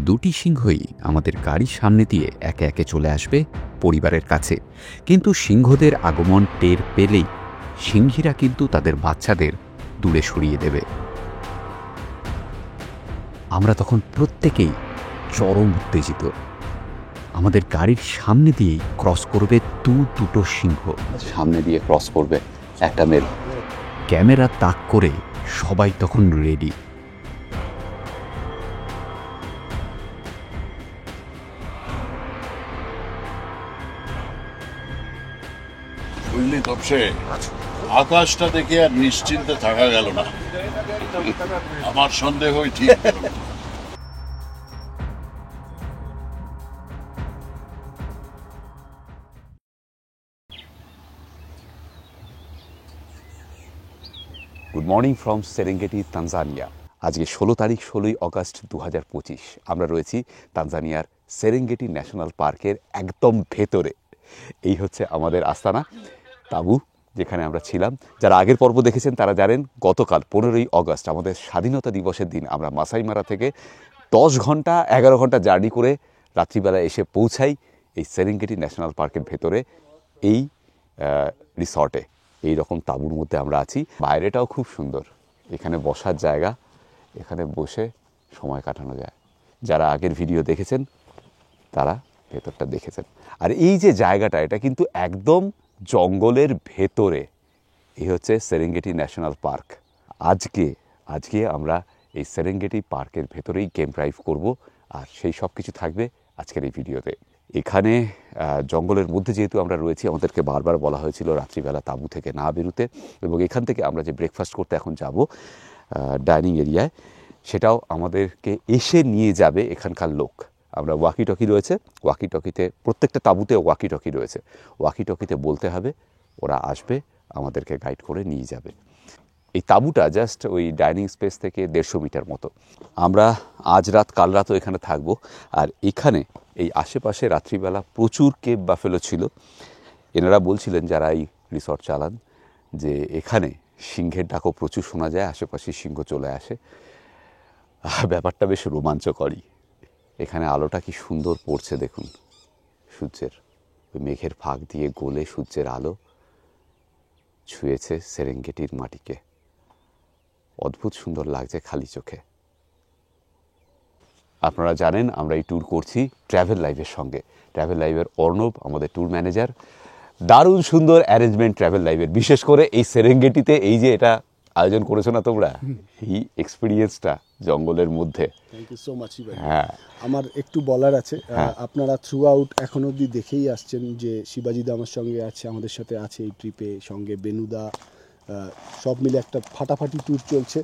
দুটি সিংহই আমাদের গাড়ির সামনে দিয়ে একে একে চলে আসবে পরিবারের কাছে। কিন্তু সিংহদের আগমন টের পেলেই সিংহীরা কিন্তু তাদের বাচ্চাদের দূরে সরিয়ে দেবে। আমরা তখন প্রত্যেকেই চরম উত্তেজিত। আমাদের গাড়ির সামনে দিয়েই ক্রস করবে দুটো সিংহ, সামনে দিয়ে ক্রস করবে একটা মেল। ক্যামেরা তাক করে সবাই তখন রেডি। বুঝলি তপসে, আকাশটা দেখে আর নিশ্চিন্তে থাকা গেল না। আমার সন্দেহই ঠিক হলো। Good morning from Serengeti, Tanzania. আজকে 16 তারিখ 16ই অগস্ট 2025। আমরা রয়েছি তানজানিয়ার সেরেঙ্গেটি ন্যাশনাল পার্কের একদম ভেতরে। এই হচ্ছে আমাদের আস্তানা, তাঁবু, যেখানে আমরা ছিলাম। যারা আগের পর্ব দেখেছেন তারা জানেন গতকাল 15ই অগস্ট আমাদের স্বাধীনতা দিবসের দিন আমরা মাসাই মারা থেকে 11 ঘন্টা জার্নি করে রাত্রিবেলা এসে পৌঁছাই এই সেরেঙ্গেটি ন্যাশনাল পার্কের ভেতরে এই রিসর্টে। এই রকম তাঁবুর মধ্যে আমরা আছি। বাইরেটাও খুব সুন্দর, এখানে বসার জায়গা, এখানে বসে সময় কাটানো যায়। যারা আগের ভিডিও দেখেছেন তারা ভেতরটা দেখেছেন। আর এই যে জায়গাটা, এটা কিন্তু একদম জঙ্গলের ভেতরে। এই হচ্ছে সেরেঙ্গেটি ন্যাশনাল পার্ক। আজকে আমরা এই সেরেঙ্গেটি পার্কের ভেতরেই গেম ড্রাইভ করব, আর সেই সব কিছু থাকবে আজকের এই ভিডিওতে। এখানে জঙ্গলের মধ্যে যেহেতু আমরা রয়েছি, আমাদেরকে বারবার বলা হয়েছিল রাত্রিবেলা তাঁবু থেকে না বেরোতে, এবং এখান থেকে আমরা যে ব্রেকফাস্ট করতে এখন যাব ডাইনিং এরিয়ায়, সেটাও আমাদেরকে এসে নিয়ে যাবে এখানকার লোক। আমরা ওয়াকি টকি রয়েছে, ওয়াকি টকিতে প্রত্যেকটা তাঁবুতে ওয়াকি টকি রয়েছে, ওয়াকি টকিতে বলতে হবে, ওরা আসবে আমাদেরকে গাইড করে নিয়ে যাবে। এই তাঁবুটা জাস্ট ওই ডাইনিং স্পেস থেকে 150 মিটার মতো। আমরা আজ রাত কাল রাতও এখানে থাকবো। আর এখানে এই আশেপাশে রাত্রিবেলা প্রচুর কেপ বাফেলো ছিল। এনারা বলছিলেন যারা এই রিসর্ট চালান যে এখানে সিংহের ডাকও প্রচুর শোনা যায়, আশেপাশে সিংহ চলে আসে। ব্যাপারটা বেশ রোমাঞ্চকরই। এখানে আলোটা কি সুন্দর পড়ছে দেখুন, সূর্যের ওই মেঘের ফাঁক দিয়ে গলে সূর্যের আলো ছুঁয়েছে সেরেঙ্গেটির মাটিকে। অদ্ভুত সুন্দর লাগছে খালি চোখে। আপনারা জানেন আমরা এই ট্যুর করছি ট্র্যাভেল লাইভের সঙ্গে। ট্র্যাভেল লাইভের অর্ণব আমাদের ট্যুর ম্যানেজার। দারুণ সুন্দর অ্যারেঞ্জমেন্ট ট্র্যাভেল লাইভের, বিশেষ করে এই সেরেঙ্গেটিতে এই যে এটা আয়োজন করেছো না তোমরা, এই এক্সপিরিয়েন্সটা জঙ্গলের মধ্যে। Thank you so much. হ্যাঁ, আমার একটু বলার আছে। আপনারা থ্রু আউট এখন অবধি দেখেই আসছেন যে শিবাজিদা আমার সঙ্গে আছে, আমাদের সাথে আছে এই ট্রিপে, সঙ্গে বেনুদা, সব মিলে একটা ফাটাফাটি ট্যুর চলছে।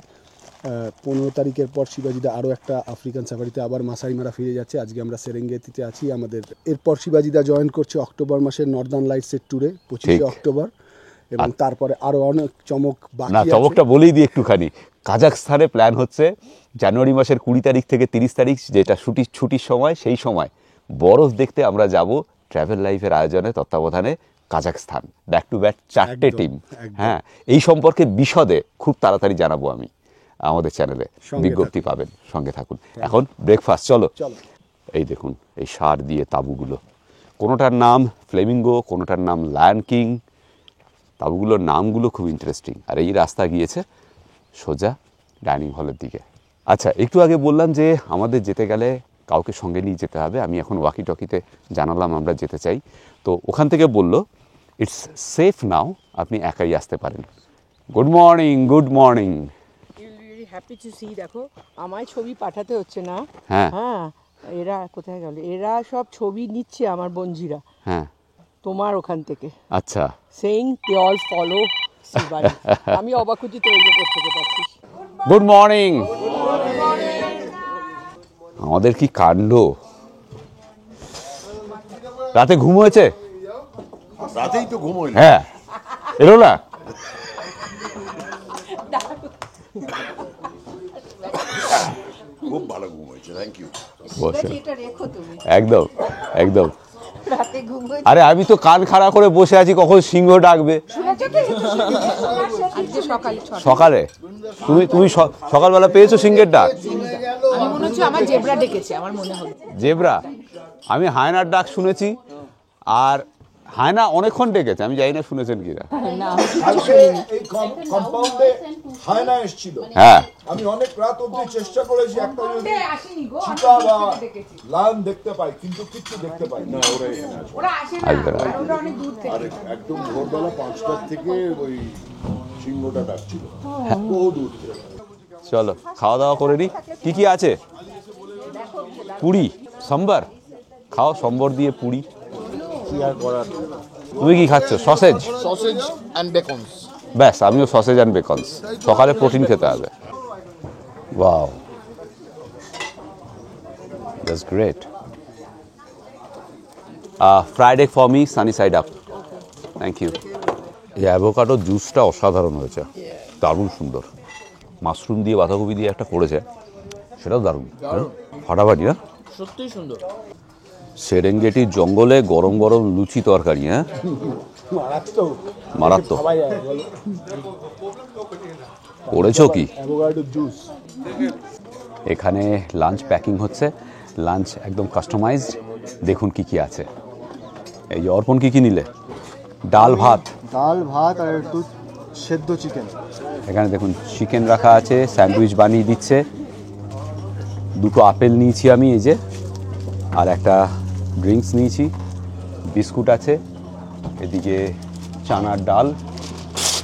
15 তারিখের পর শিবাজিদা আরও একটা আফ্রিকান সাফারিতে আবার মাসাই মারা ফিরে যাচ্ছে। আজকে আমরা সেরেঙ্গেটিতে আছি। আমাদের এরপর শিবাজিদা জয়েন করছে অক্টোবর মাসের নর্দার্ন লাইটসের ট্যুরে 25 অক্টোবর, এবং তারপরে আরও অনেক চমক বাকি আছে। চমকটা বলেই দিই একটুখানি। কাজাখস্তানে প্ল্যান হচ্ছে জানুয়ারি মাসের 20 তারিখ থেকে 30 তারিখ, যেটা ছুটির সময়, সেই সময় বরফ দেখতে আমরা যাব ট্র্যাভেল লাইফের আয়োজনে, তত্ত্বাবধানে কাজাখস্তান। ব্যাক টু ব্যাক 4টে টিম। হ্যাঁ, এই সম্পর্কে বিশদে খুব তাড়াতাড়ি জানাবো আমি আমাদের চ্যানেলে, বিজ্ঞপ্তি পাবেন, সঙ্গে থাকুন। এখন ব্রেকফাস্ট চলো। এই দেখুন এই সার দিয়ে তাঁবুগুলো, কোনোটার নাম ফ্লেমিঙ্গো, কোনোটার নাম লায়ন কিং। তাঁবুগুলোর নামগুলো খুব ইন্টারেস্টিং। আর এই রাস্তা গিয়েছে সোজা ডাইনিং হলের দিকে। আচ্ছা, একটু আগে বললাম যে আমাদের যেতে গেলে কাউকে সঙ্গে নিয়ে যেতে হবে। আমি এখন ওয়াকি টকিতে জানালাম আমরা যেতে চাই, তো ওখান থেকে বলল ইটস সেফ নাও, আপনি একাই আসতে পারেন। Good morning, good morning. Happy to see. দেখো আমায় ছবি পাঠাতে হচ্ছে না। হ্যাঁ, এরা কোথায় গেল? এরা সব ছবি নিচ্ছে আমার বন্ধুরা। হ্যাঁ, তোমার ওখান থেকে। আচ্ছা, সেইং দে অল ফলো শিবাজি। আমি অবাক হচ্ছি তো এইগুলো করতে পারছিস। Good morning. আমাদের কি কাণ্ড! রাতে ঘুম হয়েছে? রাতেই তো ঘুমোই না। হ্যাঁ, এলো না। খুব ভালো ঘুম হয়েছে, থ্যাংক ইউ। একদম একদম। আরে আমি তো কান খাড়া করে বসে আছি, কখন সিংহ ডাকবে। সকালে তুমি সকালবেলা পেয়েছো সিংহের ডাক? আমি মনে হচ্ছে আমার জেব্রা ডেকেছে, আমার মনে হলো। জেব্রা, আমি হায়নার ডাক শুনেছি, আর হায়না অনেকক্ষণ ডেকেছে, আমি জানি না শুনেছেন কিনা। না, আমি কিছু শুনিনি। এই কম্পাউন্ডে হায়না এসেছিল। হ্যাঁ, আমি অনেক রাত অবধি চেষ্টা করেছি একটা যদি চিতা বা লায়ন দেখতে পাই, কিন্তু কিচ্ছু দেখতে পাই না। ওরা এখানে আসবে। ওরা আসে না, আসবে না। ওরা অনেক দূর থেকে। আর একদম ভোরবেলা 5টার থেকে ওই সিংহটা ডাকছিল বহু দূর থেকে। চলো খাওয়া দাওয়া করে নিই। কি কি আছে? পুরি, সম্বর খাও, সম্বর দিয়ে পুরি। তুমি কি খাচ্ছ? সসেজ? Sausage and bacons. ব্যাস, আমিও সসেজ অ্যান্ড বেকনস। সকালে প্রোটিন খেতে হবে। Wow, that's great. Fried egg for me, sunny side up. Thank you. এই অ্যাভোকাডো জুসটা অসাধারণ হয়েছে, দারুণ সুন্দর। মাশরুম দিয়ে বাঁধাকপি দিয়ে একটা করেছে, সেটাও দারুণ, ফাটাফাটি না? সত্যিই সুন্দর। সেরেঙ্গেটির জঙ্গলে গরম গরম লুচি তরকারি, হ্যাঁ মারাত্মক। করেছো কি? Avocado juice. এখানে লাঞ্চ প্যাকিং হচ্ছে, লাঞ্চ একদম কাস্টমাইজড। দেখুন কি কি আছে। এই যে অর্পণ কি কি নিলে? ডাল ভাত, ডাল ভাত আর একটু সেদ্ধ চিকেন। এখানে দেখুন চিকেন রাখা আছে, স্যান্ডউইচ বানিয়ে দিচ্ছে। দুটো আপেল নিয়েছি আমি, এই যে, আর একটা ড্রিঙ্কস নিয়েছি, বিস্কুট আছে, এদিকে চানার ডাল,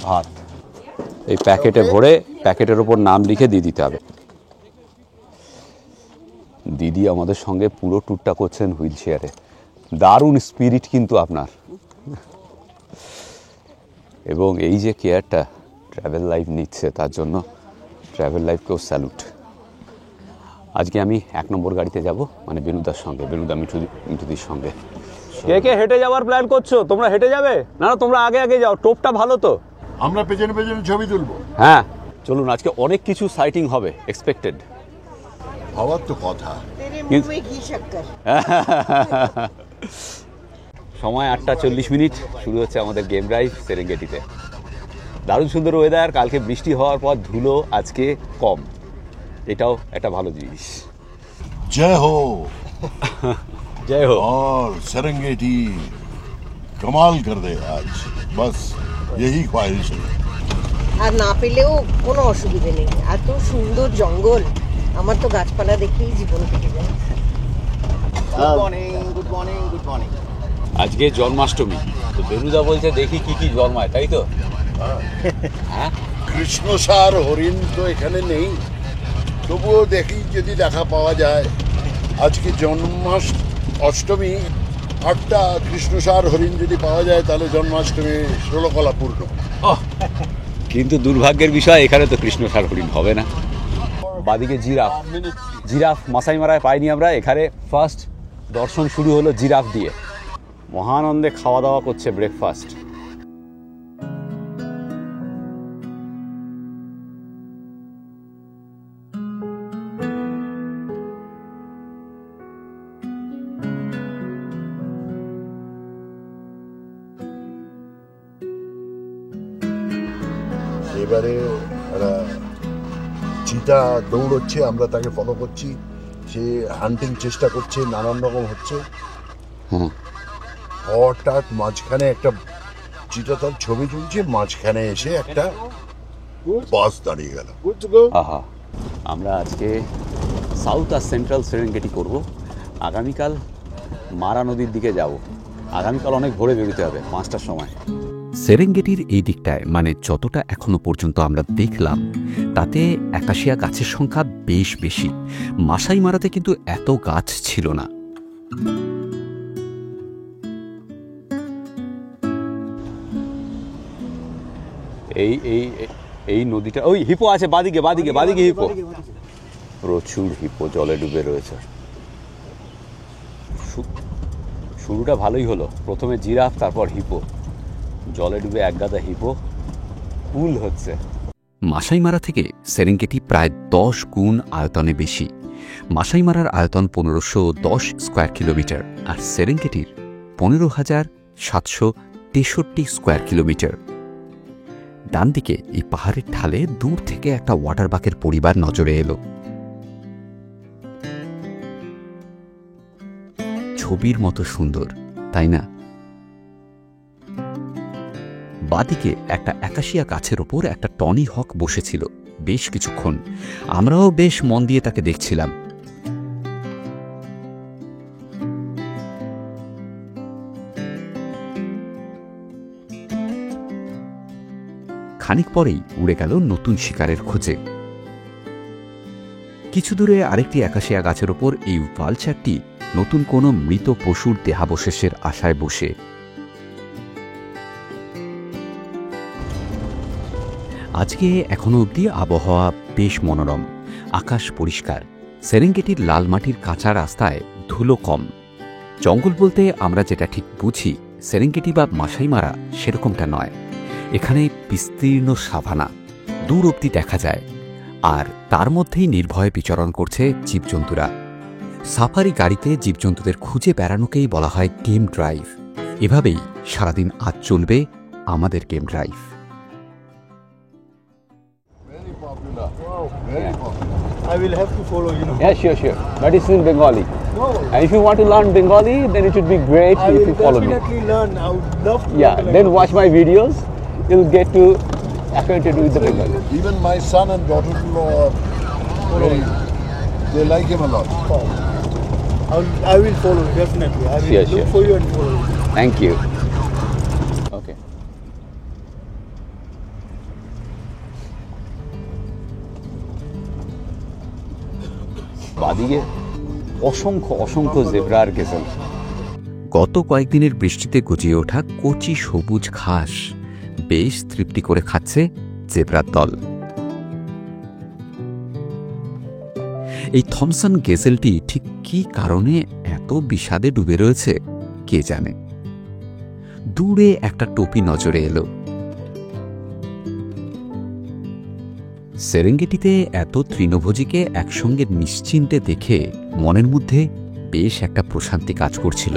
ভাত। এই প্যাকেটে ভরে প্যাকেটের ওপর নাম লিখে দিয়ে দিতে হবে। দিদি আমাদের সঙ্গে পুরো ট্যুরটা করছেন হুইল চেয়ারে। দারুণ স্পিরিট কিন্তু আপনার। এবং এই যে কেয়ারটা ট্রাভেল লাইফ নিচ্ছে, তার জন্য ট্রাভেল লাইফকেও স্যালুট। আজকে আমি 1 নম্বর গাড়িতে যাব, মানে বেনুদার সঙ্গে, বেনুদা মিঠুদির সঙ্গে। কে কে হেঁটে যাওয়ার প্ল্যান করছো? তোমরা হেঁটে যাবে? না না, তোমরা আগে আগে যাও, টোপটা ভালো তো। আমরা পেছনে পেছনে ছবি তুলবো। হ্যাঁ চলুন, আজকে অনেক কিছু সাইটিং হবে, এক্সপেক্টেড। হওয়ার তো কথা। সময় 8:40, শুরু হচ্ছে আমাদের গেম ড্রাইভ সেরেঙ্গেটিতে। দারুণ সুন্দর ওয়েদার, কালকে বৃষ্টি হওয়ার পর ধুলো আজকে কম, এটাও একটা ভালো জিনিস। জয় হো। জয় হোক। और सेरेंगेटी कमाल कर दे आज, बस यही ख्वाहिश है। আর না পেলেও কোনো অসুবিধে নেই, এত সুন্দর জঙ্গল, আমার তো গাছপালা দেখেই জীবন কেটে যায়। Good morning, good morning, good morning. আজকে জন্মাষ্টমী, তো বেনুদা বলছে দেখি কি কি জন্মায়, তাই তো? হ্যাঁ, কৃষ্ণসার হরিণ তো এখানে নেই, তবুও দেখি যদি দেখা পাওয়া যায়। আজকে অষ্টমী, 8টা কৃষ্ণসার হরিণ যদি পাওয়া যায় তাহলে জন্মাষ্টমী 16 কলা পূর্ণ। কিন্তু দুর্ভাগ্যের বিষয়, এখানে তো কৃষ্ণসার হরিণ হবে না। বাদিকে জিরাফ, জিরাফ মাসাই মারায় পাইনি আমরা। এখানে ফার্স্ট দর্শন শুরু হলো জিরাফ দিয়ে। মহানন্দে খাওয়া দাওয়া করছে, ব্রেকফাস্ট। এবারে চিতা দৌড়চ্ছে, আমরা তাকে ফলো করছি, সে হান্টিং চেষ্টা করছে, নানান রকম হচ্ছে। হঠাৎ মাঝখানে একটা চিতা তার ছবি তুলছে, মাঝখানে এসে একটা বাস দাঁড়িয়ে গেল। আহা, আমরা আজকে সাউথ আর সেন্ট্রাল সেরেঙ্গেটি করব। আগামীকাল মারা নদীর দিকে যাব। আগামীকাল অনেক ভোরে বেরোতে হবে, 5টার সময়। সেরেঙ্গেটির এই দিকটায়, মানে যতটা এখনো পর্যন্ত আমরা দেখলাম, তাতে অ্যাকাশিয়া গাছের সংখ্যা বেশ বেশি। মাসাই মারাতে কিন্তু এত গাছ ছিল না। এই এই এই নদীটা, ওই হিপো আছে বাদিকে, বাদিকে বাদিকে হিপো, প্রচুর হিপো জলে ডুবে রয়েছে। শুরুটা ভালোই হলো, প্রথমে জিরাফ, তারপর হিপো, জলে ডুবে একগাদা হিপো, কুল হচ্ছে। মাসাই মারা থেকে সেরেঙ্গেটি প্রায় 10 গুণ আয়তনে বেশি। মাসাই মারার আয়তন 1510 স্কোয়ার কিলোমিটার, আর সেরেঙ্গেটির 15,763 স্কোয়ার কিলোমিটার। ডান দিকে এই পাহাড়ের ঢালে দূর থেকে একটা ওয়াটারবাকের পরিবার নজরে এলো। ছবির মতো সুন্দর, তাই না? বাদিকে একটা একাশিয়া গাছের ওপর একটা টনি হক বসেছিল বেশ কিছুক্ষণ। আমরাও বেশ মন দিয়ে তাকে দেখছিলাম। খানিক পরেই উড়ে গেল নতুন শিকারের খোঁজে। কিছু দূরে আরেকটি একাশিয়া গাছের ওপর এই ভালচারটি নতুন কোনো মৃত পশুর দেহাবশেষের আশায় বসে। আজকে এখনো অবধি আবহাওয়া বেশ মনোরম, আকাশ পরিষ্কার। সেরেঙ্গেটির লাল মাটির কাঁচা রাস্তায় ধুলো কম। জঙ্গল বলতে আমরা যেটা ঠিক বুঝি সেরেঙ্গেটি বা মাসাই মারা সেরকমটা নয়। এখানে বিস্তীর্ণ সাভানা দূর অবধি দেখা যায়, আর তার মধ্যেই নির্ভয়ে বিচরণ করছে জীবজন্তুরা। সাফারি গাড়িতে জীবজন্তুদের খুঁজে বেড়ানোকেই বলা হয় গেম ড্রাইভ। এভাবেই সারাদিন আজ চলবে আমাদের game drive. Very popular. Wow, very popular. I will have to follow, you know. Yeah, sure. But it's in Bengali. No, And if you want to learn Bengali, then it would be great I if will you follow me. definitely learn. I would love to. Yeah, then watch my videos. You'll get to acquainted with the Bengali. Even my son and daughter-in-law are very, they like him a lot. I will follow definitely. I will Sure, look sure. for you and follow you. Thank you. Okay. বাদিকে অসংখ্য অসংখ্য zebra আর gazelle. গত কয়েকদিনের বৃষ্টিতে গজিয়ে ওঠা কচি সবুজ ঘাস বেশ তৃপ্তি করে খাচ্ছে জেব্রার দল। এই থমসন গেজেলটি ঠিক কী কারণে এত বিষাদে ডুবে রয়েছে কে জানে। দূরে একটা টোপি নজরে এলো। সেরেঙ্গেটিতে এত তৃণভোজীকে একসঙ্গে নিশ্চিন্তে দেখে মনের মধ্যে বেশ একটা প্রশান্তি কাজ করছিল।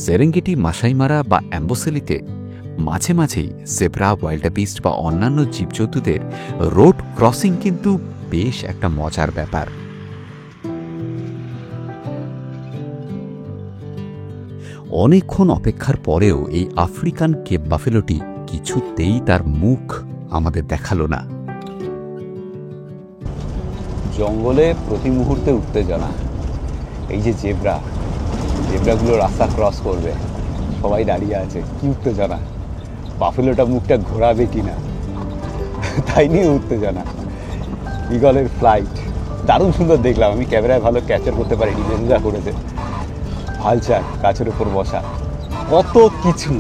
সেরেঙ্গেটি মাসাই মারা বা অ্যাম্বোসেলিতে মাঝে মাঝেই জেব্রা, ওয়াইল্ডবিস্ট বা অন্যান্য জীবজন্তুদের রোড ক্রসিং কিন্তু বেশ একটা মজার ব্যাপার। অনেকক্ষণ অপেক্ষার পরেও এই আফ্রিকান কেপ বাফেলোটি কিছুতেই তার মুখ আমাদের দেখালো না। জঙ্গলে প্রতি মুহূর্তে উত্তেজনা। এই যে জেব্রাগুলো রাস্তা ক্রস করবে, সবাই দাঁড়িয়ে আছে, কি উত্তেজনা। বাফেলোটা মুখটা ঘোরাবে কিনা তাই নিয়ে উত্তেজনা। ঈগলের ফ্লাইট দারুণ সুন্দর দেখলাম। আমি ক্যামেরায় ভালো ক্যাপচার করতে পারিনি, বেনুদা করেছে। ভালচার গাছের উপর বসা, কত কিছু।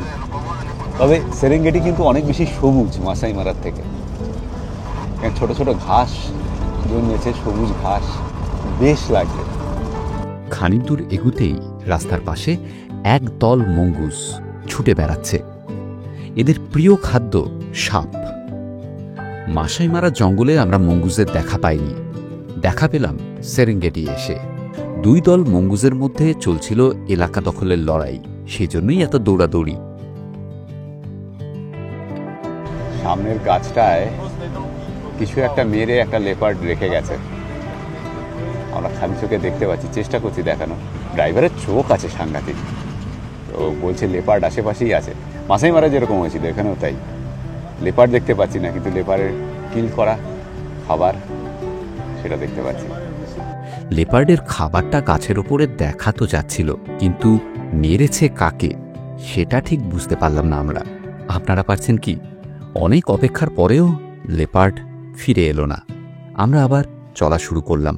তবে সেরেঙ্গেটি কিন্তু অনেক বেশি সবুজ মাসাই মারার থেকে। ছোট ছোট ঘাস জন্মেছে, সবুজ ঘাস, বেশ লাগছে। খানিক দূর এগুতেই রাস্তার পাশে এক দল মঙ্গুস ছুটে বেড়াচ্ছে। এদের প্রিয় খাদ্য সাপ। মাসাই মারা জঙ্গলে আমরা মঙ্গুসের দেখা পাইনি, দেখা পেলাম সেরেঙ্গেটি এসে। দুই দল মঙ্গুসের মধ্যে চলছিল এলাকা দখলের লড়াই, সেজন্যই এত দৌড়াদৌড়ি। সামনের গাছটায় কিছু একটা মেরে একটা লেপার্ড রেখে গেছে, আমরা খালি চোখে দেখতে পাচ্ছি। চেষ্টা করছি দেখানো। ড্রাইভারের চোখ আছে সাংঘাতিক, তো বলছে লেপার্ড আশেপাশেই আছে। মাসাই মারা যেরকম হয়েছিল এখানেও তাই। লেপার্ড দেখতে পাচ্ছি না, কিন্তু লেপারের কিল করা খাবার সেটা দেখতে পাচ্ছি। লেপার্ডের খাবারটা গাছের ওপরে দেখা তো যাচ্ছিল, কিন্তু মেরেছে কাকে সেটা ঠিক বুঝতে পারলাম না আমরা। আপনারা পারছেন কি? অনেক অপেক্ষার পরেও লেপার্ড ফিরে এলো না। আমরা আবার চলা শুরু করলাম।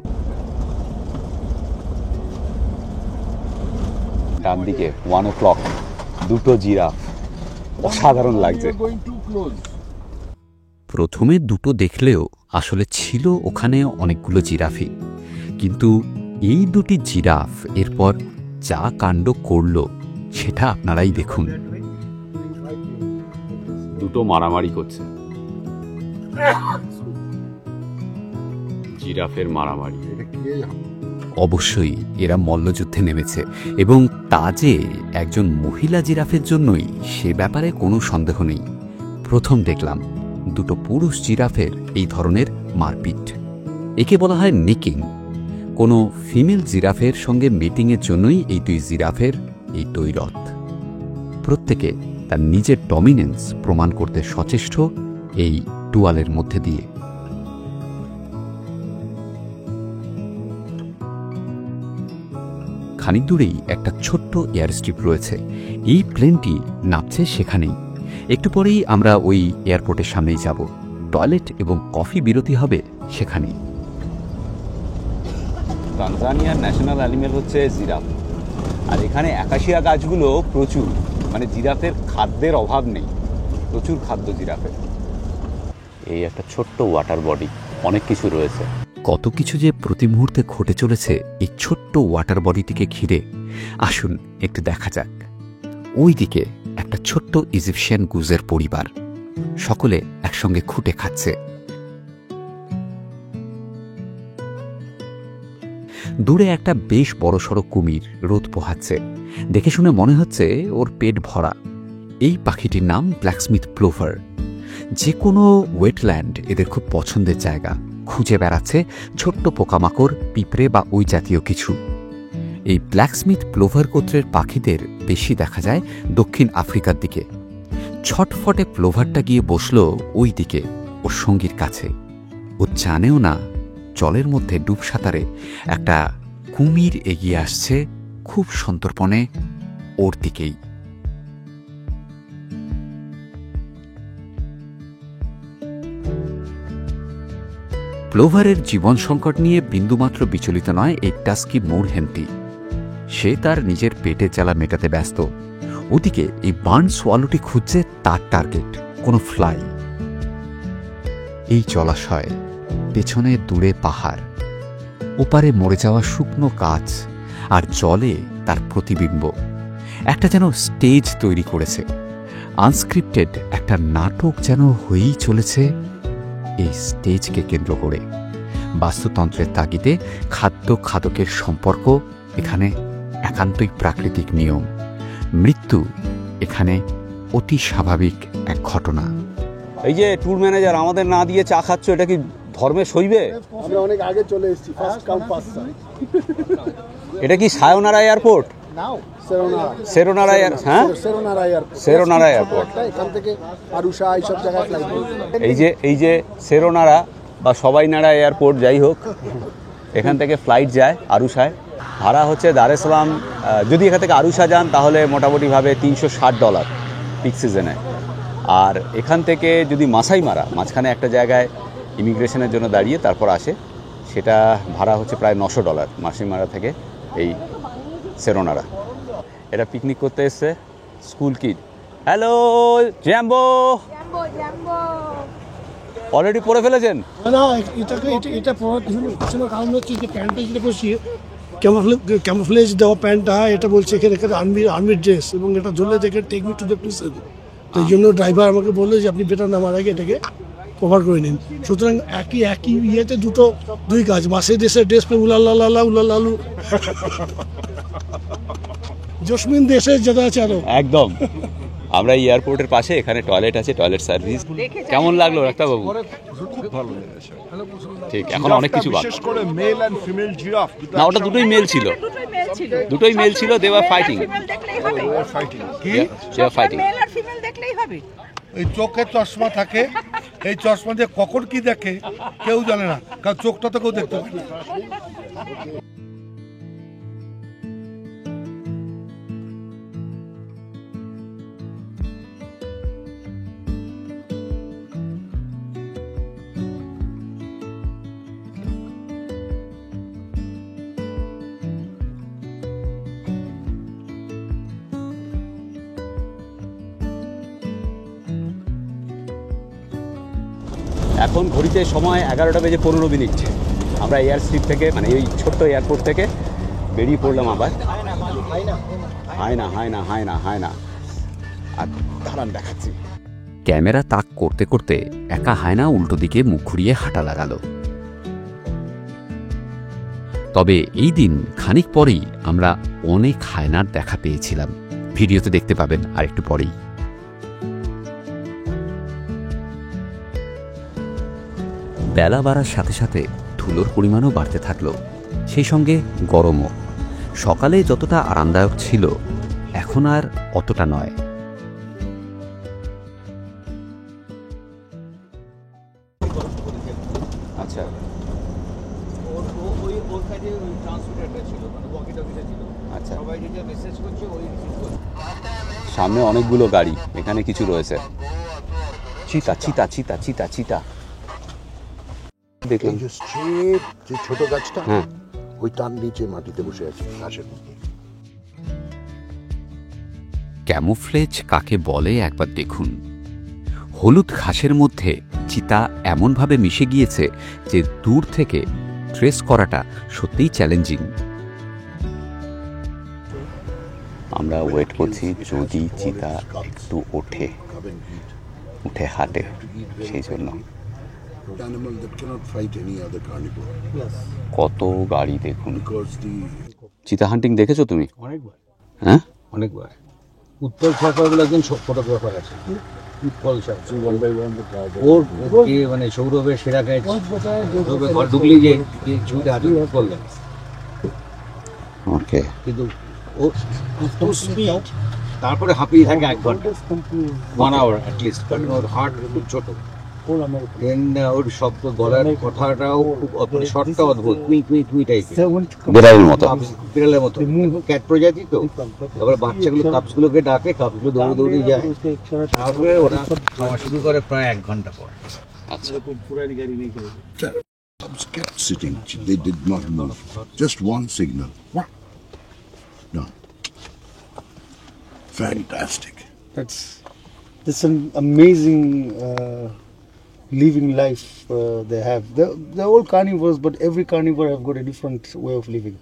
ডান দিকে 1 o'clock দুটো জিরাফ, অসাধারণ লাগছে। প্রথমে দুটো দেখলেও আসলে ছিল ওখানে অনেকগুলো জিরাফই, কিন্তু এই দুটি জিরাফ এরপর যা কাণ্ড করল সেটা আপনারাই দেখুন। দুটো মারামারি করছে, জিরাফের মারামারি। অবশ্যই এরা মল্লযুদ্ধে নেমেছে, এবং তা যে একজন মহিলা জিরাফের জন্যই সে ব্যাপারে কোনো সন্দেহ নেই। প্রথম দেখলাম দুটো পুরুষ জিরাফের এই ধরনের মারপিট। একে বলা হয় নিকিং। কোনো ফিমেল জিরাফের সঙ্গে মিটিংয়ের জন্যই এই দুই জিরাফের এই তৈরথ। প্রত্যেকে তার নিজের ডমিনেন্স প্রমাণ করতে সচেষ্ট এই টুয়ালের মধ্যে দিয়ে। খানিক দূরেই একটা ছোট্ট এয়ারস্ট্রিপ রয়েছে, এই প্লেনটি নামছে সেখানেই। একটু পরেই আমরা ওই এয়ারপোর্টের সামনেই যাব, টয়লেট এবং কফি বিরতি হবে সেখানেই। তানজানিয়ার ন্যাশনাল অ্যানিমেল হচ্ছে জিরাফ, আর এখানে অ্যাকাশিয়া গাছগুলো প্রচুর, মানে জিরাফের খাদ্যের অভাব নেই, প্রচুর খাদ্য জিরাফের। এই একটা ছোট্ট ওয়াটার বডি, অনেক কিছু রয়েছে। কত কিছু যে প্রতি মুহূর্তে ঘটে চলেছে এই ছোট্ট ওয়াটার বডিটিকে ঘিরে। আসুন একটু দেখা যাক। ওই দিকে একটা ছোট্ট ইজিপশিয়ান গুজের পরিবার, সকলে একসঙ্গে খুঁটে খাচ্ছে। দূরে একটা বেশ বড়সড় কুমির রোদ পোহাচ্ছে, দেখে শুনে মনে হচ্ছে ওর পেট ভরা। এই পাখিটির নাম ব্ল্যাকস্মিথ প্লোভার। যে কোনো ওয়েটল্যান্ড এদের খুব পছন্দের জায়গা, খুঁজে বেড়াচ্ছে ছোট্ট পোকামাকড়, পিঁপড়ে বা ওই জাতীয় কিছু। এই ব্ল্যাকস্মিথ প্লোভার গোত্রের পাখিদের বেশি দেখা যায় দক্ষিণ আফ্রিকার দিকে। ছটফটে প্লোভারটা গিয়ে বসল ওই দিকে ওর সঙ্গীর কাছে। ও জানেও না জলের মধ্যে ডুব সাঁতারে একটা কুমির এগিয়ে আসছে খুব সন্তর্পণে ওর দিকেই। প্লোভারের জীবন সংকট নিয়ে বিন্দুমাত্র বিচলিত নয় এই টাস্কি মোরহেনটি। সে তার নিজের পেটের জ্বালা মেটাতে ব্যস্ত। ওদিকে এই বার্ন সোয়ালোটি খুঁজছে তার টার্গেট, কোনো ফ্লাই। এই জলাশয়, পেছনে দূরে পাহাড়, ওপারে মরে যাওয়া শুকনো গাছ, আর জলে তার প্রতিবিম্ব একটা যেন স্টেজ তৈরি করেছে। আনস্ক্রিপ্টেড একটা নাটক যেন হয়েই চলেছে এই স্টেজকে কেন্দ্র করে। বাস্তুতন্ত্রের তাগিদে খাদ্য খাদকের সম্পর্ক এখানে একান্তই প্রাকৃতিক নিয়ম। মৃত্যু এখানে অতি স্বাভাবিক এক ঘটনা। এই যে ট্যুর ম্যানেজার আমাদের না দিয়ে চা খাচ্ছ, এটা কি ধর্মে সইবে? আমরা অনেক আগে চলে এসেছি, ফার্স্ট কাম ফার্স্ট সার্ভ। এটা কি সায়োনারা এয়ারপোর্ট? সেরোনারা, হ্যাঁ সেরোনারা এয়ারপোর্ট। এখান থেকে আরুষা এইসব জায়গায় ফ্লাইট। এই যে সেরোনারা বা সবাইনারা এয়ারপোর্ট, যাই হোক, এখান থেকে ফ্লাইট যায় আরুষায়। ভাড়া হচ্ছে দার এস সালাম, যদি এখান থেকে আরুষা যান তাহলে মোটামুটিভাবে $360 পিক সিজনে। আর এখান থেকে যদি মাসাই মারা, মাঝখানে একটা জায়গায় ইমিগ্রেশনের জন্য দাঁড়িয়ে তারপর আসে, সেটা ভাড়া হচ্ছে প্রায় $900 মাসাই মারা থেকে এই সেরোনারা। এটা পিকনিক করতে এসছে school kid. Hello Jambo, already পরে ফেলেছেন? না, এটা পড়ার পিছনে কারণ হচ্ছে যে প্যান্টটা যেটা করছি ক্যামোফ্লেজ দেওয়া প্যান্টটা, এটা বলছে এখানে আর্মির ড্রেস, এবং এটা ঝুলে দেখে take me to the place. তো এই জন্য ড্রাইভার আমাকে বললো যে আপনি বেটার নামার আগে এটাকে কভার করে নিন। সুতরাং একই ইয়েতে দুই কাজ, মাসে দেশের ড্রেস পে উলাল্লালু জসমিন দেশের যেটা আছে আরো একদম। আমরা এই এয়ারপোর্টের পাশে, এখানে টয়লেট আছে, টয়লেট সার্ভিস। কেমন লাগলো ডাক্তারবাবু? খুব ভালো লেগেছে। ঠিক, এখন অনেক কিছু বাকি। বিশেষ করে মেল এন্ড ফিমেল জিরাফ। না, ওটা দুটোই মেল ছিল, দুটোই মেল ছিল। They were fighting. এই চোখে চশমা থাকে, এই চশমা দিয়ে কখন কি দেখে কেউ জানে না, কারণ চোখটা তো কেউ দেখতে পায় না। এখন ঘড়িতে সময় 11:15। আমরা এয়ার স্ট্রিপ থেকে, মানে এই ছোট্ট এয়ারপোর্ট থেকে বেরিয়ে পড়লাম আবার। হায় না আর দাঁড়ান দেখাচ্ছি। ক্যামেরা তাক করতে করতে একা হায়না উল্টো দিকে মুখ ঘুরিয়ে হাঁটা লাগালো। তবে এই দিন খানিক পরেই আমরা অনেক হায়নার দেখা পেয়েছিলাম, ভিডিওতে দেখতে পাবেন আর একটু পরেই। বেলা বাড়ার সাথে সাথে ধুলোর পরিমাণও বাড়তে থাকলো, সেই সঙ্গে গরমও। সকালে যতটা আরামদায়ক ছিল এখন আর অতটা নয়। আচ্ছা, ওর কাছে ওই ট্রান্সমিটারটা ছিল, মানে ওয়াকি টকিটা ছিল। আচ্ছা, সবাই যেটা মেসেজ করছে ওই রিসিভ করছে। সামনে অনেকগুলো গাড়ি, এখানে কিছু রয়েছে। চিতা চিতা চিতা চিতা চিতা দেখলাম। এই যে straight যে ছোট গাছটা, হ্যাঁ, ওই তার নিচে মাটিতে বসে আছে ঘাসের মধ্যে। ক্যামোফ্লেজ কাকে বলে একবার দেখুন। হলুদ ঘাসের মধ্যে চিতা এমনভাবে মিশে গিয়েছে যে দূর থেকে ট্রেস করাটা সত্যিই চ্যালেঞ্জিং। আমরা ওয়েট করছি যদি চিতা একটু ওঠে, উঠে হাঁটে, সেই জন্য। Animal that cannot fight any other carnivore. কত গাড়ি দেখুন। Because the চিতা হান্টিং দেখেছো তুমি? অনেকবার, হ্যাঁ, অনেকবার। উৎপল সরকার বলে একজন ফটোগ্রাফার আছে, উৎপল সরকার। ওর মানে সৌরভের সেরা গাছ, সৌরভের ঘর ঢুকলেই যে ছবিটা আছে উৎপল। ওকে। কিন্তু ও স্পিড, তারপরে হাঁপিয়ে থাকে 1 ঘন্টা, 1 hour অ্যাটলিস্ট, কারণ ওর হার্ট খুব ছোট। ওর শব্দ, গলার কথাটাও খুব শর্টটা অদ্ভুত, কুই কুই কুই টাইপের, বিড়ালের মতো। বিড়ালের মতো। ক্যাট প্রজাতি তো, তারপরে বাচ্চাগুলো কাপসগুলোকে ডাকে, কাপগুলো দৌড়ে দৌড়ে যায়, তারপরে ওরা খাওয়া শুরু করে প্রায় 1 ঘন্টা পর। আচ্ছা, cubs kept sitting. They did not move. Just one signal. No. Fantastic. That's an amazing living life they have. They're all carnivores, but every carnivore have got a different way of living.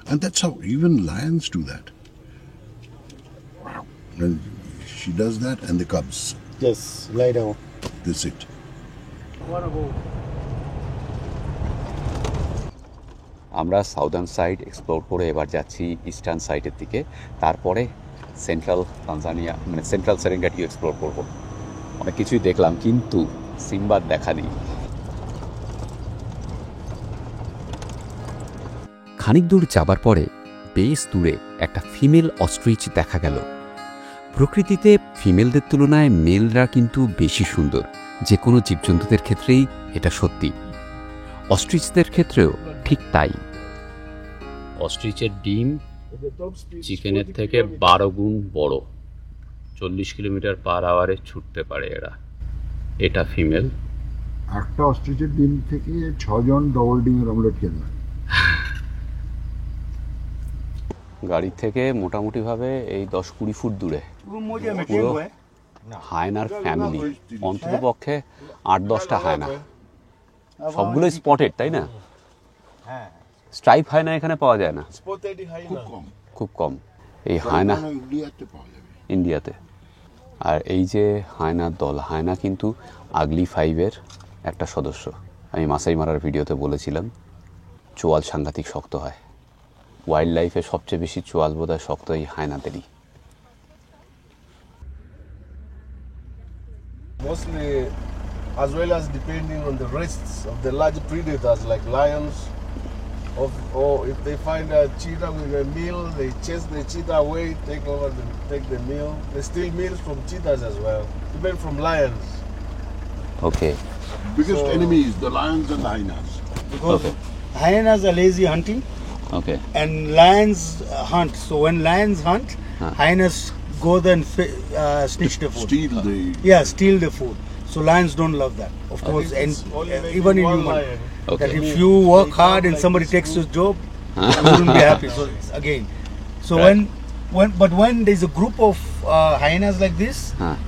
And that's how even lions do that. Wow. And she does that, and the cubs, Just lie down. they sit. আমরা southern side explore করে এবার যাচ্ছি eastern সাইডের দিকে, তারপরে central Tanzania মানে central সেরেঙ্গেটিও explore করব। অনেক কিছুই দেখলাম, কিন্তু সিম্বার দেখা নেই। খানিক দূর যাবার পরে বেশ দূরে একটা ফিমেল অস্ট্রিচ দেখা গেল। প্রকৃতিতে ফিমেলদের তুলনায় মেলরা কিন্তু বেশি সুন্দর, যে কোনো জীবজন্তুদের ক্ষেত্রেই এটা সত্যি, অস্ট্রিচদের ক্ষেত্রেও ঠিক তাই। অস্ট্রিচের ডিম চিকেনের থেকে 12 গুণ বড়, 40 কিলোমিটার/আওয়ারে ছুটতে পারে এরা। এটা ফিমেল। একটা অস্ট্রিচের ডিম থেকে 6 জন ডবল ডিমের অমলেট খেতে হয়। গাড়ি থেকে মোটামুটিভাবে এই 10-20 ফুট দূরে পুরো হায়নার ফ্যামিলি, অন্ততপক্ষে 8-10টা হায়না, সবগুলো স্পটেড, তাই না? স্ট্রাইপ হায়না এখানে পাওয়া যায় না, খুব কম। এই হায়না ইন্ডিয়াতে। আর এই যে হায়নার দল, হায়না কিন্তু আগলি 5-এর একটা সদস্য। আমি মাসাই মারার ভিডিওতে বলেছিলাম চোয়াল সাংঘাতিক শক্ত হয়। ওয়াইল্ড লাইফে সবচেয়ে বেশি চোয়াল বোধহয় শক্ত এই হায়নাদেরই। Mostly, as well as depending on the rests of the large predators like lions, or if they find a cheetah with a meal, they chase the cheetah away, take the meal. They steal meals from cheetahs as well, even from lions. Okay. Biggest enemies, the lions and the hyenas. Because hyenas are lazy hunting. Okay. And lions hunt. So when lions hunt, hyenas go there and snitch the food. Steal the food. So lions don't love that, of course, and even in human. That if you work hard and somebody takes your job, you wouldn't be happy. So again, so when there's a group of hyenas like this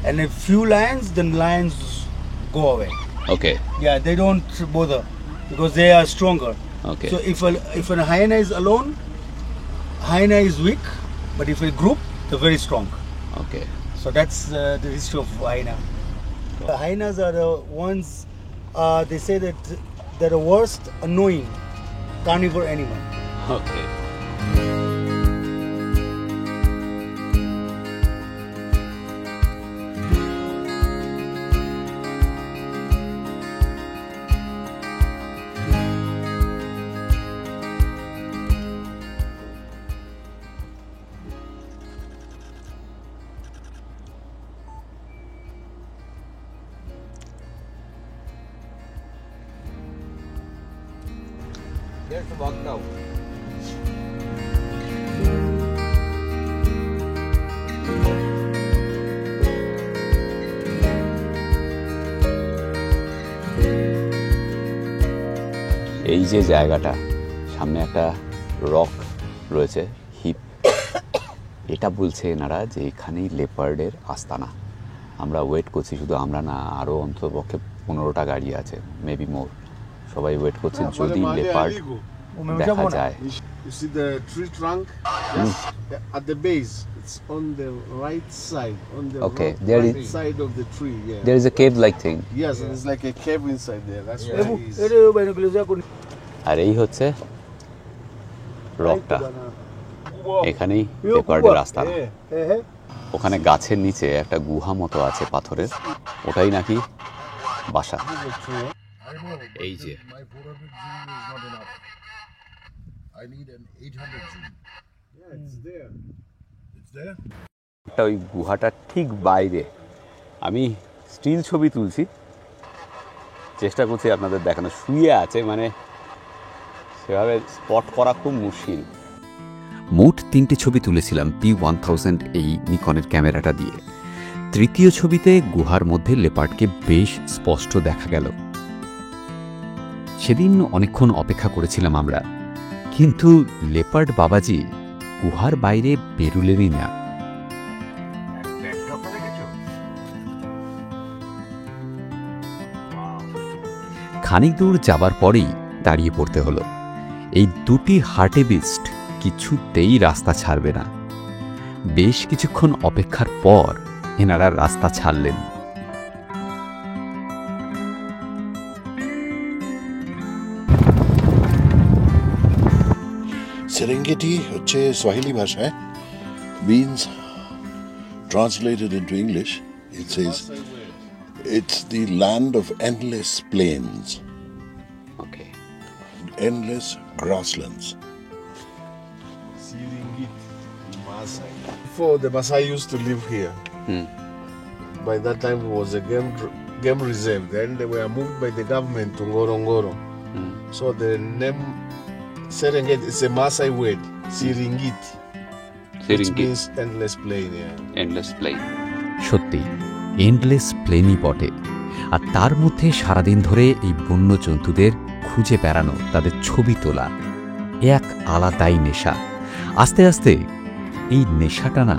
and a few lions, then lions go away. Okay. Yeah, they don't bother because they are stronger. Okay. So if a hyena is alone, hyena is weak, but if a group, they're very strong. Okay. So that's the history of hyena. The hyenas are the ones, they say that they're the worst annoying carnivore animal. Okay. Just walked out. এই যে জায়গাটা সামনে একটা rock রয়েছে heap, এটা বলছে এনারা যে এখানেই লেপার্ডের আস্তানা। আমরা ওয়েট করছি, শুধু আমরা না, আরও অন্ততপক্ষে 15টা গাড়ি আছে, মেবি মোর। সবাই ওয়েট করছে যদি লেপার্ড দেখা যায়। You see the tree trunk? Just at the base. It's on the right side, on the right side of the tree. Yeah. There is a cave-like thing. Yes, it's like a cave inside there. That's where it is. আর এই হচ্ছে রকটা, এখানেই লেপার্ডের আস্তানা। ওখানে গাছের নিচে একটা গুহা মতো আছে পাথরের, ওটাই নাকি বাসা। এই যে ওই গুহাটা ঠিক বাইরে। আমি স্টিল ছবি তুলছি, চেষ্টা করছি আপনাদের দেখানো। শুয়ে আছে, মানে সেভাবে স্পট করা খুব মুশকিল। মোট 3টে ছবি তুলেছিলাম P1000 এই নিকনের ক্যামেরাটা দিয়ে। তৃতীয় ছবিতে গুহার মধ্যে লেপার্ডকে বেশ স্পষ্ট দেখা গেল। সেদিন অনেকক্ষণ অপেক্ষা করেছিলাম আমরা, কিন্তু লেপার্ড বাবাজি গুহার বাইরে বেরুলেনই না। খানিক দূর যাবার পরেই দাঁড়িয়ে পড়তে হলো। এই দুটি হার্টেবিস্ট কিছুতেই রাস্তা ছাড়বে না। বেশ কিছুক্ষণ অপেক্ষার পর এনারা রাস্তা ছাড়লেন। Serengeti হচ্ছে সোয়াহিলি ভাষায়, means translated into English it says it's the land of endless plains. Okay. Endless grasslands. Maasai. Before the Maasai used to live here. By that time it was a game reserve. Then they were moved by the government to Ngorongoro. So the name Serengeti is a Maasai word. Siringiti. Which means endless plain. Yeah. Endless plain. সত্যি endless প্লেনই বটে। আর তার মধ্যে সারাদিন ধরে এই বন্য জন্তুদের খুঁজে বেড়ানো, তাদের ছবি তোলা, এক আলাদাই নেশা। আস্তে আস্তে এই নেশাটা না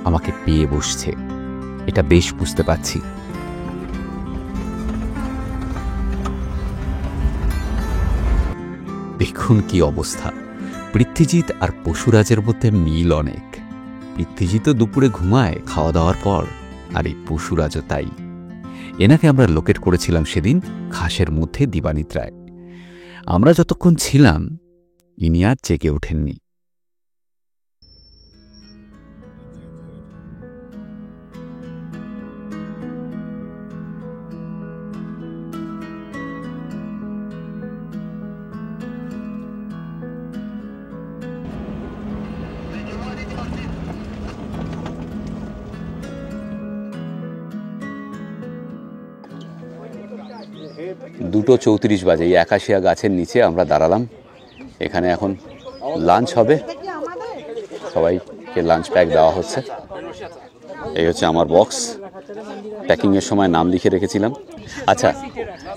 আমাকে পেয়ে বসছে, এটা বেশ বুঝতে পারছি। দেখুন কি অবস্থা। পৃথ্বীজিৎ আর পশুরাজের মধ্যে মিল অনেক। পৃথ্বীজিৎ তো দুপুরে ঘুমায় খাওয়া দাওয়ার পর, আর এই পশুরাজও তাই। এনাকে আমরা লোকেট করেছিলাম সেদিন ঘাসের মধ্যে দিবানিদ্রায়। আমরা যতক্ষণ ছিলাম ইনি আর জেগে ওঠেননি। দুটো 34 বাজে। এই একাশিয়া গাছের নিচে আমরা দাঁড়ালাম। এখানে এখন লাঞ্চ হবে, সবাইকে লাঞ্চ প্যাক দেওয়া হচ্ছে। এই হচ্ছে আমার বক্স, প্যাকিংয়ের সময় নাম লিখে রেখেছিলাম। আচ্ছা,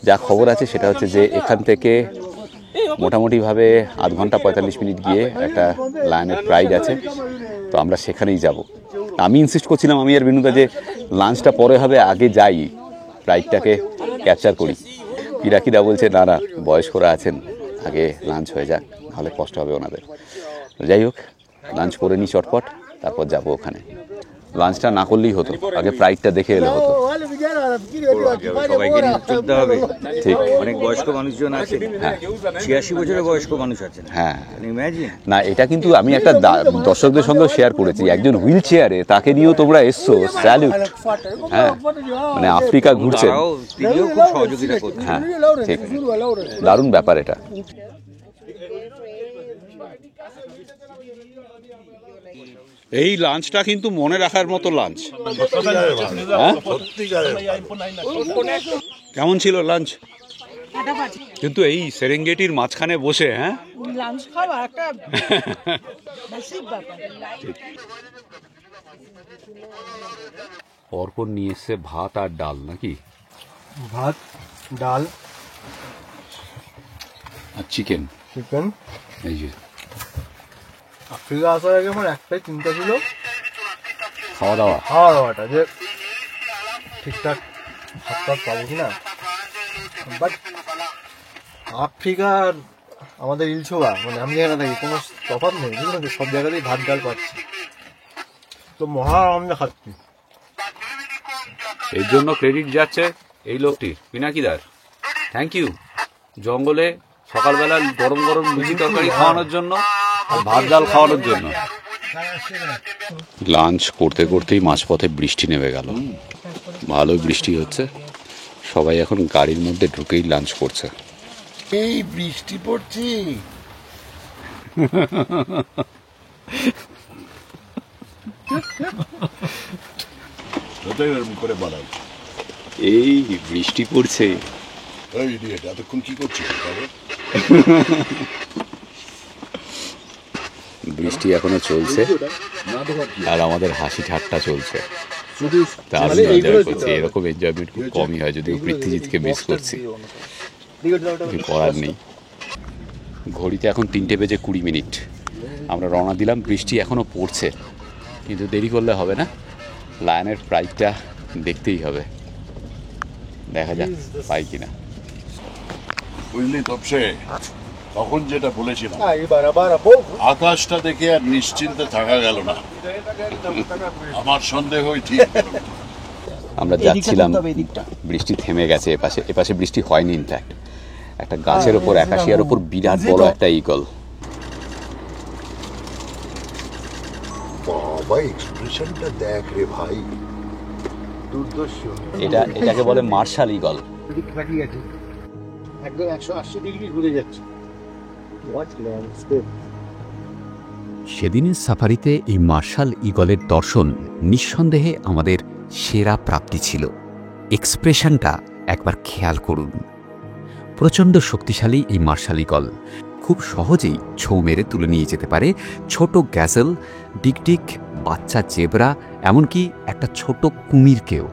যা খবর আছে সেটা হচ্ছে যে এখান থেকে মোটামুটিভাবে আধ ঘন্টা 45 মিনিট গিয়ে একটা লায়নের প্রাইড আছে, তো আমরা সেখানেই যাব। আমি ইনসিস্ট করছিলাম, আমি আর বিনুদা, যে লাঞ্চটা পরে হবে, আগে যাই, প্রাইডটাকে ক্যাপচার করি। পিরাকিদা বলছে না না, বয়স্করা আছেন, আগে লাঞ্চ হয়ে যাক, নাহলে কষ্ট হবে ওনাদের। যাই হোক, লাঞ্চ করে নিই চটপট, তারপর যাবো ওখানে। লাঞ্চটা না করলেই হতো, আগে প্রাইডটা দেখে এলে হতো। সবাইকে চলতে হবে, ঠিক। অনেক বয়স্ক মানুষজন আছে, 86 বছরের বয়স্ক মানুষ আছেন। হ্যাঁ, ইমাজিন। না, এটা কিন্তু আমি একটা দর্শকদের সঙ্গে শেয়ার করেছি, একজন হুইল চেয়ারে, তাকে নিয়েও তোমরা এসছো, স্যালুট। হ্যাঁ, মানে আফ্রিকা ঘুরছেন, তিনিও খুব সহযোগিতা করছেন। হ্যাঁ, ঠিক, দারুণ ব্যাপার এটা। এই লাঞ্চটা কিন্তু মনে রাখার মতো লাঞ্চ। কেমন ছিল লাঞ্চ? কিন্তু এই সেরেঙ্গেটির মাঝখানে বসে, হ্যাঁ, লাঞ্চ খাওয়া একটা বেসিক ব্যাপার। অর্পণ নিয়ে এসছে ভাত আর ডাল নাকি? ভাত, ডাল আর চিকেন। এই যে আফ্রিকা আসার আগে আমার একটাই চিন্তা ছিল, খাওয়া দাওয়াটা যে ঠিকঠাক ভাত পাবো কিনা। বাট আফ্রিকার আমাদের ইলছোয়া, মানে আমি যেখানে থাকি, কোনো তফাৎ নেই, বুঝলেন তো, সব জায়গাতেই ভাত ডাল পাচ্ছি, তো মহা আনন্দে খাচ্ছি। এর জন্য ক্রেডিট যাচ্ছে এই লোকটির, পিনাকিদার। Thank you. জঙ্গলে সকালবেলা গরম গরম লুচি তরকারি খাওয়ানোর জন্য, ভাত ডাল খাওয়ানোর জন্য। লাঞ্চ করতে করতেই মাঝপথে বৃষ্টি নেমে গেল। ভালোই বৃষ্টি হচ্ছে, সবাই এখন গাড়ির মধ্যে ঢুকেই লাঞ্চ করছে। এই বৃষ্টি পড়ছে, করে বাড়াই, এই বৃষ্টি পড়ছে। এতক্ষণ কি করছিস? বৃষ্টি এখনো চলছে আর আমাদের হাসি ঠাট্টা চলছে। এরকম এনজয়মেন্ট খুব কমই হয়, যদিও পৃথ্বীজিৎকে মিস করছি, করার নেই। ঘড়িতে এখন 3:20 আমরা রওনা দিলাম। বৃষ্টি এখনো পড়ছে, কিন্তু দেরি করলে হবে না, লায়নের প্রাইডটা দেখতেই হবে। দেখা যাক পাই কিনা। বুঝলি তপসে, তখন যেটা বলেছিলাম, আকাশটা দেখে আর নিশ্চিন্তে থাকা গেল না। আমার সন্দেহই ঠিক। আমরা যাচ্ছিলাম, বৃষ্টি থেমে গেছে। এপাশে বৃষ্টি হয়নি। ইনফ্যাক্ট একটা গাছের ওপর, আকাশিয়ার ওপর বিরাট বড় একটা ঈগল। বাবা, এক্সপ্রেশনটা দেখ রে ভাই, দুর্দর্শ। এটাকে বলে মার্শাল ঈগল। একদম 180 ডিগ্রি ঘুরে যাচ্ছে। সেদিনের সাফারিতে এই মার্শাল ঈগলের দর্শন নিঃসন্দেহে আমাদের সেরা প্রাপ্তি ছিল। এক্সপ্রেশনটা একবার খেয়াল করুন। প্রচণ্ড শক্তিশালী এই মার্শাল ঈগল খুব সহজেই ছৌ মেরে তুলে নিয়ে যেতে পারে ছোট গ্যাজেল, ডিগডিগ, বাচ্চা জেব্রা, এমনকি একটা ছোট কুমিরকেও।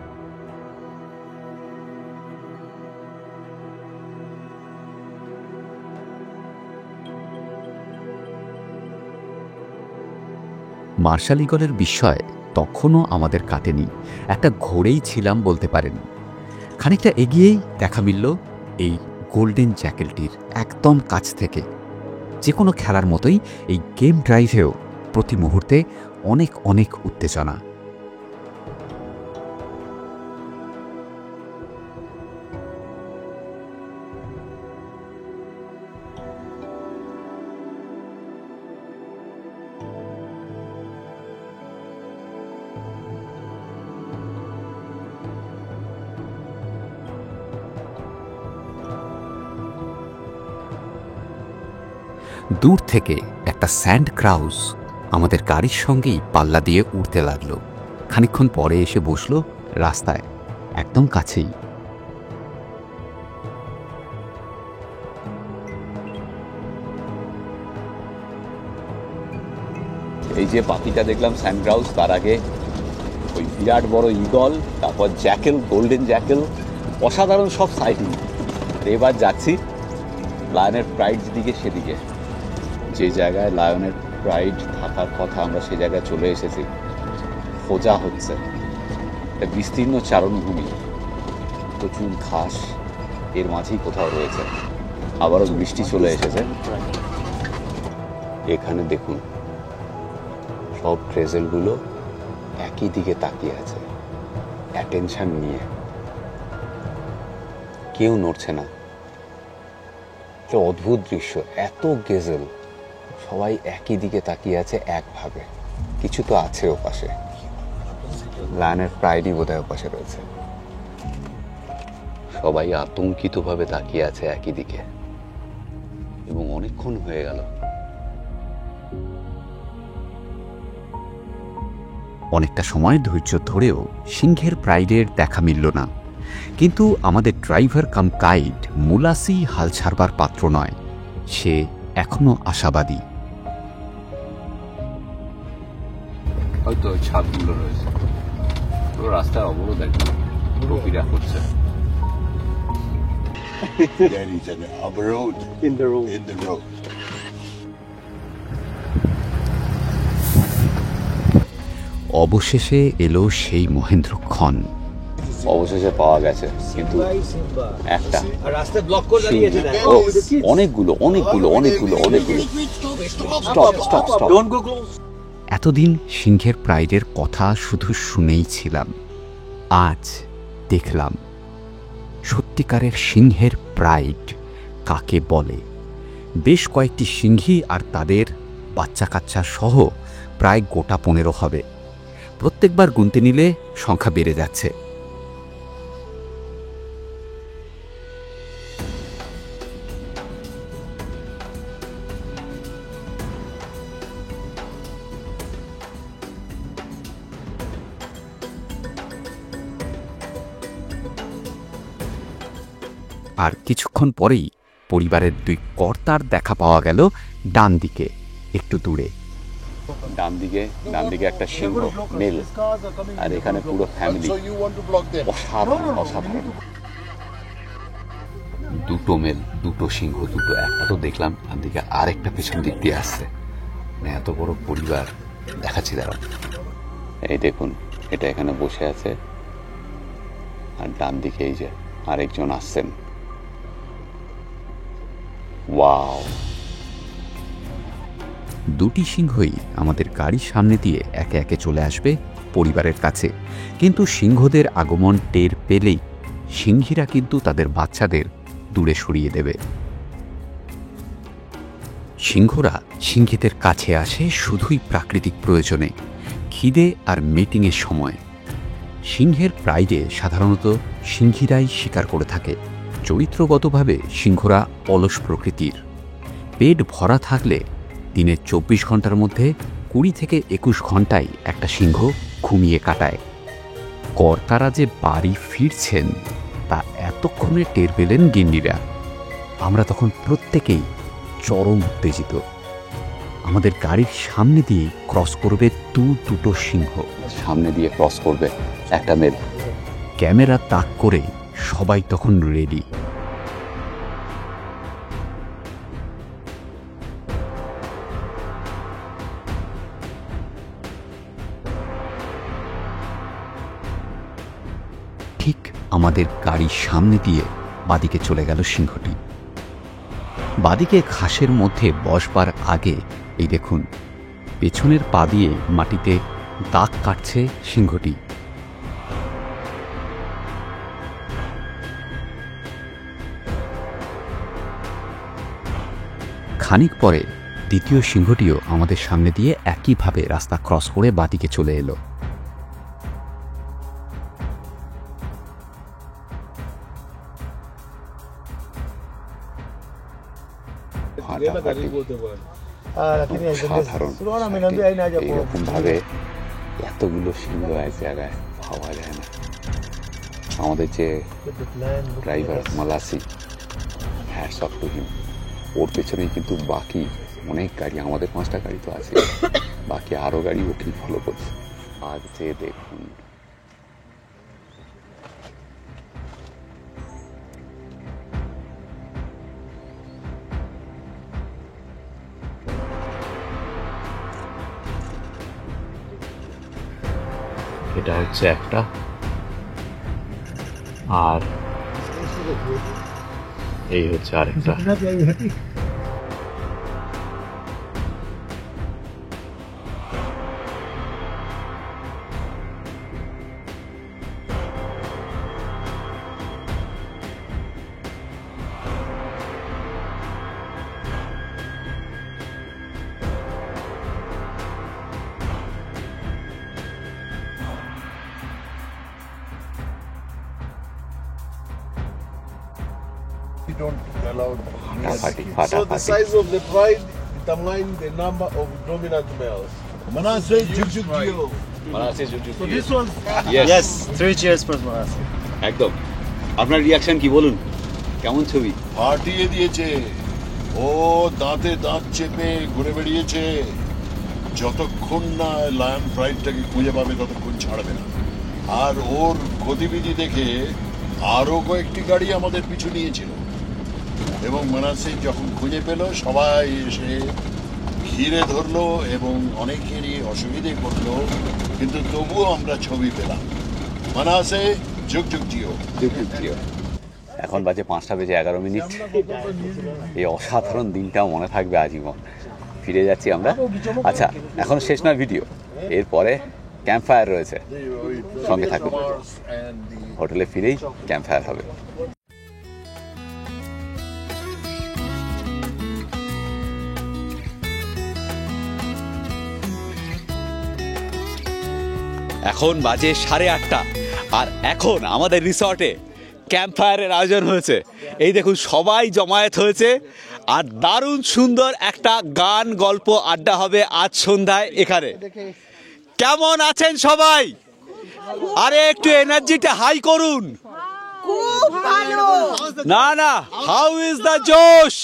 মার্শাল ঈগলের বিস্ময় তখনও আমাদের কাটেনি, একটা ঘোরেই ছিলাম বলতে পারেন। খানিকটা এগিয়েই দেখা মিলল এই গোল্ডেন জ্যাকেলটির একদম কাছ থেকে। যে কোনো খেলার মতোই এই গেম ড্রাইভেও প্রতি মুহূর্তে অনেক অনেক উত্তেজনা। দূর থেকে একটা স্যান্ড ক্রাউজ আমাদের গাড়ির সঙ্গেই পাল্লা দিয়ে উড়তে লাগলো। খানিকক্ষণ পরে এসে বসলো রাস্তায় একদম কাছেই। এই যে পাখিটা দেখলাম স্যান্ড ক্রাউজ, তার আগে ওই বিরাট বড় ঈগল, তারপর জ্যাকেল, গোল্ডেন জ্যাকেল, অসাধারণ সব সাইটিং। এবার যাচ্ছি লায়নের প্রাইড দিকে, সেদিকে যে জায়গায় লায়নের প্রাইড থাকার কথা, আমরা সে জায়গায় চলে এসেছি। খোঁজা হচ্ছে বিস্তীর্ণ চারণভূমি, প্রচুর ঘাস, এর মাঝেই কোথাও রয়েছে। আবারও বৃষ্টি চলে এসেছে। এখানে দেখুন সব ট্রেজেলগুলো একই দিকে তাকিয়ে আছে, অ্যাটেনশন নিয়ে, কেউ নড়ছে না। অদ্ভুত দৃশ্য, এত গেজেল সবাই একই দিকে তাকিয়ে আছে একভাবে। কিছু তো আছে ওপাশে, লায়নের প্রাইডই বোধহয় ওপাশে রয়েছে। সবাই আতঙ্কিতভাবে তাকিয়ে আছে একই দিকে, এবং অনেকক্ষণ হয়ে গেল। অনেকটা সময় ধৈর্য ধরেও সিংহের প্রাইডের দেখা মিলল না। কিন্তু আমাদের ড্রাইভার কাম গাইড মুলাসি হাল ছাড়বার পাত্র নয়, সে এখনো আশাবাদী। হয়তো ছাদগুলো রয়েছে, তো রাস্তার অবরোধ একদম প্রক্রিয়া করছে। There is an overload in the road. অবশেষে এলো সেই মহেন্দ্রক্ষণ। অবশেষে পাওয়া গেছে, কিন্তু একটা রাস্তায় ব্লক করে দাঁড়িয়েছে। ও, অনেকগুলো অনেকগুলো অনেকগুলো অনেকগুলো। Stop stop stop. Don't go close. এতদিন সিংহের প্রাইডের কথা শুধু শুনেই ছিলাম, আজ দেখলাম সত্যিকারের সিংহের প্রাইড কাকে বলে। বেশ কয়েকটি সিংহী আর তাদের বাচ্চা কাচ্চা সহ প্রায় গোটা 15 হবে। প্রত্যেকবার গুনতে নিলে সংখ্যা বেড়ে যাচ্ছে। আর কিছুক্ষণ পরেই পরিবারের 2 কর্তার দেখা পাওয়া গেল ডান দিকে, একটু দূরে। ডান দিকে একটা সিংহ মেল, আর এখানে পুরো ফ্যামিলি। অসাধারণ অসাধারণ। 2 মেল, 2 সিংহ, 2 একটা তো দেখলাম, ডান দিকে আরেকটা পেছন দিক দিয়ে আসছে। এত বড় পরিবার দেখাচ্ছি দাঁড়ান। এই দেখুন, এটা এখানে বসে আছে, আর ডান দিকে এই যে আরেকজন আসছেন। ওয়াও! 2টি সিংহই আমাদের গাড়ির সামনে দিয়ে একে একে চলে আসবে পরিবারের কাছে। কিন্তু সিংহদের আগমন টের পেলেই সিংহীরা কিন্তু তাদের বাচ্চাদের দূরে সরিয়ে দেবে। সিংহরা সিংহীদের কাছে আসে শুধুই প্রাকৃতিক প্রয়োজনে, খিদে আর মিটিংয়ের সময়। সিংহের প্রাইডে সাধারণত সিংহীরাই শিকার করে থাকে। চরিত্রগতভাবে সিংহরা অলস প্রকৃতির। পেট ভরা থাকলে দিনের 24 ঘন্টার মধ্যে 20 থেকে 21 ঘন্টায় একটা সিংহ ঘুমিয়ে কাটায়। কর্তারা যে বাড়ি ফিরছেন তা এতক্ষণে টের পেলেন গিন্নিরা। আমরা তখন প্রত্যেকেই চরম উত্তেজিত। আমাদের গাড়ির সামনে দিয়ে ক্রস করবে 2 সিংহ। সামনে দিয়ে ক্রস করবে একটা মেল। ক্যামেরা তাক করে সবাই তখন রেডি। ঠিক আমাদের গাড়ির সামনে দিয়ে বাদিকে চলে গেল সিংহটি। বাদিকে ঘাসের মধ্যে বসবার আগে এই দেখুন, পেছনের পা দিয়ে মাটিতে দাগ কাটছে সিংহটি। খানিক পরে দ্বিতীয় সিংহটিও আমাদের সামনে দিয়ে একইভাবে রাস্তা ক্রস করে বাদিকে চলে এলো। এরকম ভাবে এতগুলো সিংহ এক জায়গায় পাওয়া যায় না। আমাদের যে ড্রাইভার মালাসি, হ্যাটস অফ টু হিম। ওর পেছনেই কিন্তু বাকি অনেক গাড়ি, আমাদের 5টা গাড়ি তো আছে, বাকি আরো গাড়ি ওকেই ফলো করছে। আর যে দেখুন, এটা হচ্ছে একটা, আর এই হচ্ছে আরেকটা। Don't allow so the size of the pride determines the number of dominant males. Manase Jujubio. Manase Jujubio. So this one, yes, 3 cheers for Manase. একদম আপনার রিয়াকশন কি বলুন, কেমন ছবি? ফাটিয়ে দিয়েছে, ও দাঁতে দাঁত চেপে ঘুরে বেরিয়েছে, যতক্ষণ না লায়ন প্রাইডটাকে খুঁজে পাবে ততক্ষণ ছাড়বে না। আর ওর গতিবিধি দেখে আরো কয়েকটি গাড়ি আমাদের পিছু নিয়েছিল, এবং মানাসে যখন খুঁজে পেল সবাই এসে ঘিরে ধরলো এবং অনেকেরই অসুবিধে করলো, কিন্তু তবুও আমরা ছবি পেলাম। মানাসে যুগ যুগ জিও। যুগ যুগ জিও। এখন বাজে 5:11। এই অসাধারণ দিনটাও মনে থাকবে আজীবন। ফিরে যাচ্ছি আমরা। আচ্ছা, এখন শেষ না ভিডিও, এরপরে ক্যাম্প ফায়ার রয়েছে, সঙ্গে থাকুন। হোটেলে ফিরেই ক্যাম্প ফায়ার হবে। এখন বাজে 8:30, আর এখন আমাদের রিসর্টে ক্যাম্প ফায়ারের আয়োজন হয়েছে। এই দেখুন, সবাই জমায়েত হয়েছে, আর দারুণ সুন্দর একটা গান গল্প আড্ডা হবে আজ সন্ধ্যায় এখানে। কেমন আছেন সবাই? আরে একটু এনার্জিটা হাই করুন। না না, হাউ ইজ দ্য জোশ?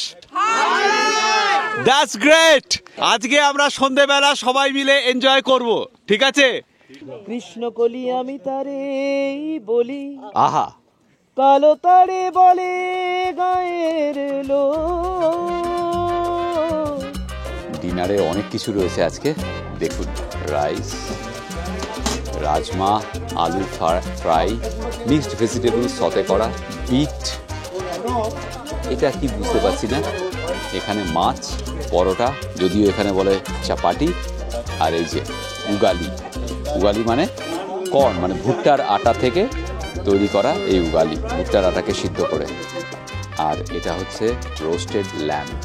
That's great. আজকে আমরা সন্ধ্যেবেলা সবাই মিলে এনজয় করব, ঠিক আছে? কৃষ্ণ কলি আমি তারে বলি, আহা, কালো তারে বলে গায়ের লো। ডিনারে অনেক কিছু রয়েছে আজকে, দেখুন। রাইস, রাজমা, আলু ফ্রাই, মিক্সড ভেজিটেবল সতে করা, বিট, এটা কি বুঝতে পারছি না। এখানে মাছ, পরোটা, যদিও এখানে বলে চাপাটি, আর এই যে উগালি। উগালি মানে কর্ন, মানে ভুট্টার আটা থেকে তৈরি করা এই উগালি, ভুট্টার আটাকে সিদ্ধ করে। আর এটা হচ্ছে রোস্টেড ল্যাম্ব।